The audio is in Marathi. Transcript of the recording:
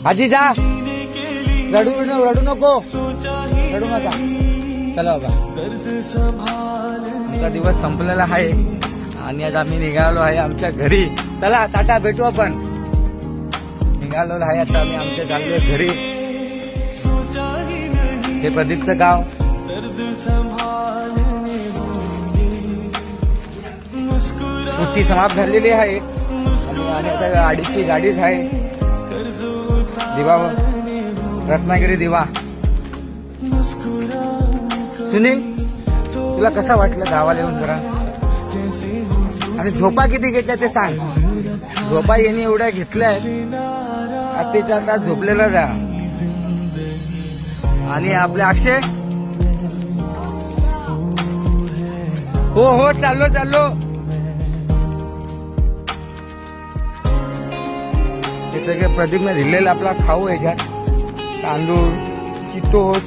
आजी जा, रडू नको, रडू नका. चला बाबा, आमचा दिवस संपलेला आहे आणि आज आम्ही निघालो आहे आमच्या घरी. चला टाटा, भेटू आपण. निघालो आहे आता आम्ही आमच्या चाललोय घरी. हे प्रदीपचं गाव. सुट्टी समाप्त झालेली आहे आणि आता अडीचची गाडीच आहे. दिवा, रत्नागिरी दिवा. सुनील, तुला कसं वाटलं गावाला येऊन जरा? आणि झोपा किती घेतल्या ते सांग. झोपा यांनी एवढ्या घेतल्याय, अत्तेच्या आता झोपलेला जा. आणि आपले अक्षय, हो हो चाललो. हे सगळे प्रदीपने दिलेलं आपला खाऊ याच्यात तांदूळ, चितोस,